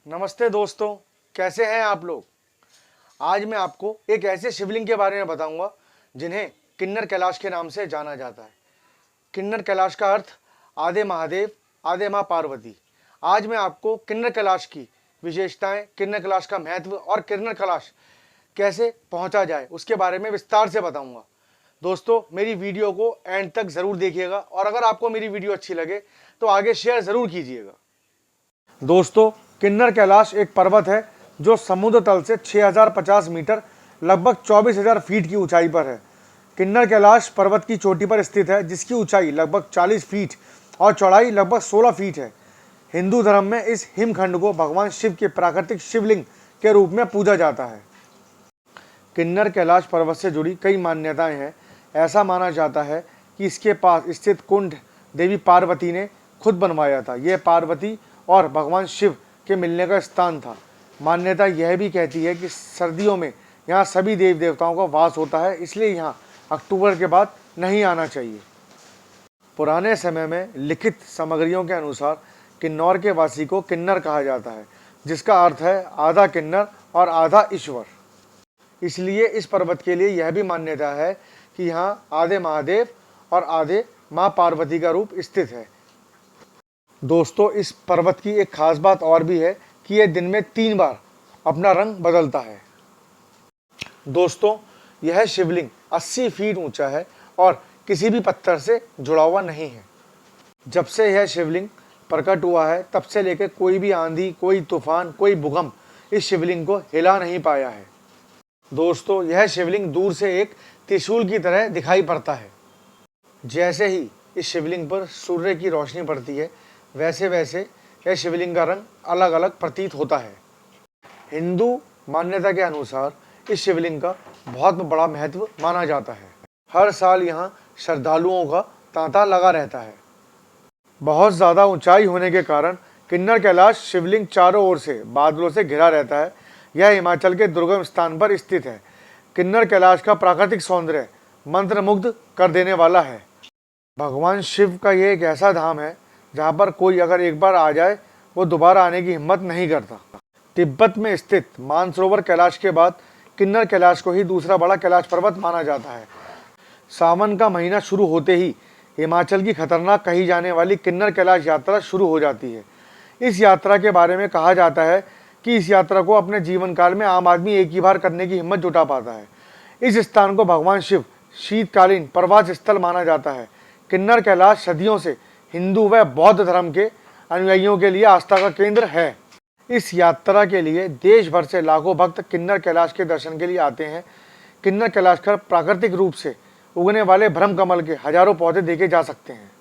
नमस्ते दोस्तों, कैसे हैं आप लोग। आज मैं आपको एक ऐसे शिवलिंग के बारे में बताऊंगा जिन्हें किन्नर कैलाश के नाम से जाना जाता है। किन्नर कैलाश का अर्थ आधे महादेव आधे माँ पार्वती। आज मैं आपको किन्नर कैलाश की विशेषताएं, किन्नर कैलाश का महत्व और किन्नर कैलाश कैसे पहुंचा जाए उसके बारे में विस्तार से बताऊंगा। दोस्तों, मेरी वीडियो को एंड तक ज़रूर देखिएगा और अगर आपको मेरी वीडियो अच्छी लगे तो आगे शेयर ज़रूर कीजिएगा। दोस्तों, किन्नर कैलाश एक पर्वत है जो समुद्र तल से 6050 मीटर लगभग 24,000 फीट की ऊंचाई पर है। किन्नर कैलाश पर्वत की चोटी पर स्थित है जिसकी ऊंचाई लगभग 40 फीट और चौड़ाई लगभग 16 फीट है। हिंदू धर्म में इस हिमखंड को भगवान शिव के प्राकृतिक शिवलिंग के रूप में पूजा जाता है। किन्नर कैलाश पर्वत से जुड़ी कई मान्यताएं हैं। ऐसा माना जाता है कि इसके पास स्थित कुंड देवी पार्वती ने खुद बनवाया था। यह पार्वती और भगवान शिव के मिलने का स्थान था। मान्यता यह भी कहती है कि सर्दियों में यहाँ सभी देव देवताओं का वास होता है, इसलिए यहाँ अक्टूबर के बाद नहीं आना चाहिए। पुराने समय में लिखित सामग्रियों के अनुसार किन्नौर के वासी को किन्नर कहा जाता है, जिसका अर्थ है आधा किन्नर और आधा ईश्वर। इसलिए इस पर्वत के लिए यह भी मान्यता है कि यहाँ आधे महादेव और आधे माँ पार्वती का रूप स्थित है। दोस्तों, इस पर्वत की एक खास बात और भी है कि यह दिन में 3 बार अपना रंग बदलता है। दोस्तों, यह शिवलिंग 80 फीट ऊंचा है और किसी भी पत्थर से जुड़ा हुआ नहीं है। जब से यह शिवलिंग प्रकट हुआ है तब से लेकर कोई भी आंधी, कोई तूफान, कोई भूकंप इस शिवलिंग को हिला नहीं पाया है। दोस्तों, यह शिवलिंग दूर से एक त्रिशूल की तरह दिखाई पड़ता है। जैसे ही इस शिवलिंग पर सूर्य की रोशनी पड़ती है वैसे वैसे यह शिवलिंग का रंग अलग अलग प्रतीत होता है। हिंदू मान्यता के अनुसार इस शिवलिंग का बहुत बड़ा महत्व माना जाता है। हर साल यहाँ श्रद्धालुओं का तांता लगा रहता है। बहुत ज़्यादा ऊंचाई होने के कारण किन्नर कैलाश शिवलिंग चारों ओर से बादलों से घिरा रहता है। यह हिमाचल के दुर्गम स्थान पर स्थित है। किन्नर कैलाश का प्राकृतिक सौंदर्य मंत्रमुग्ध कर देने वाला है। भगवान शिव का यह एक ऐसा धाम है जहाँ पर कोई अगर एक बार आ जाए वो दोबारा आने की हिम्मत नहीं करता। तिब्बत में स्थित मानसरोवर कैलाश के बाद किन्नर कैलाश को ही दूसरा बड़ा कैलाश पर्वत माना जाता है। सावन का महीना शुरू होते ही हिमाचल की खतरनाक कही जाने वाली किन्नर कैलाश यात्रा शुरू हो जाती है। इस यात्रा के बारे में कहा जाता है कि इस यात्रा को अपने जीवन काल में आम आदमी एक ही बार करने की हिम्मत जुटा पाता है। इस स्थान को भगवान शिव शीतकालीन प्रवास स्थल माना जाता है। किन्नर कैलाश सदियों से हिंदू व बौद्ध धर्म के अनुयायियों के लिए आस्था का केंद्र है। इस यात्रा के लिए देश भर से लाखों भक्त किन्नर कैलाश के दर्शन के लिए आते हैं। किन्नर कैलाश पर प्राकृतिक रूप से उगने वाले ब्रह्म कमल के हजारों पौधे देखे जा सकते हैं।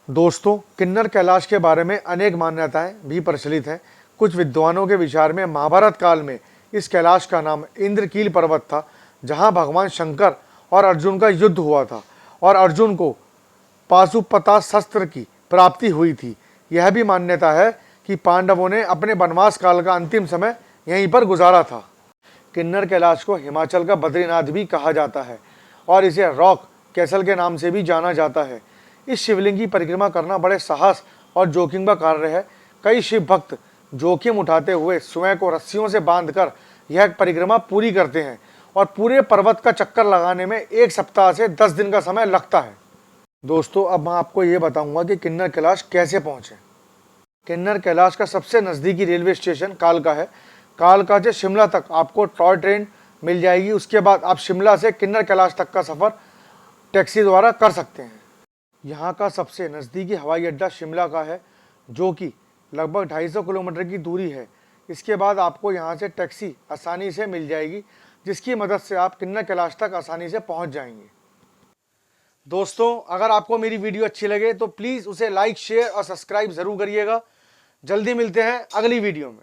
दोस्तों, किन्नर कैलाश के बारे में अनेक मान्यताएं भी प्रचलित हैं। कुछ विद्वानों के विचार में महाभारत काल में इस कैलाश का नाम इंद्रकील पर्वत था, जहाँ भगवान शंकर और अर्जुन का युद्ध हुआ था और अर्जुन को पाशुपतास्त्र की प्राप्ति हुई थी। यह भी मान्यता है कि पांडवों ने अपने वनवास काल का अंतिम समय यहीं पर गुजारा था। किन्नर कैलाश को हिमाचल का बद्रीनाथ भी कहा जाता है और इसे रॉक कैसल के नाम से भी जाना जाता है। इस शिवलिंग की परिक्रमा करना बड़े साहस और जोखिम का कार्य है। कई शिव भक्त जोखिम उठाते हुए स्वयं को रस्सियों से बांधकर यह परिक्रमा पूरी करते हैं और पूरे पर्वत का चक्कर लगाने में 1 सप्ताह से 10 दिन का समय लगता है। दोस्तों, अब मैं आपको ये बताऊंगा कि किन्नर कैलाश कैसे पहुँचें। किन्नर कैलाश का सबसे नज़दीकी रेलवे स्टेशन कालका है। कालका से शिमला तक आपको टॉय ट्रेन मिल जाएगी। उसके बाद आप शिमला से किन्नर कैलाश तक का सफ़र टैक्सी द्वारा कर सकते हैं। यहाँ का सबसे नज़दीकी हवाई अड्डा शिमला का है, जो कि लगभग 250 किलोमीटर की दूरी है। इसके बाद आपको यहाँ से टैक्सी आसानी से मिल जाएगी, जिसकी मदद से आप किन्नर कैलाश तक आसानी से पहुँच जाएंगे। दोस्तों, अगर आपको मेरी वीडियो अच्छी लगे तो प्लीज़ उसे लाइक, शेयर और सब्सक्राइब ज़रूर करिएगा। जल्दी मिलते हैं अगली वीडियो में।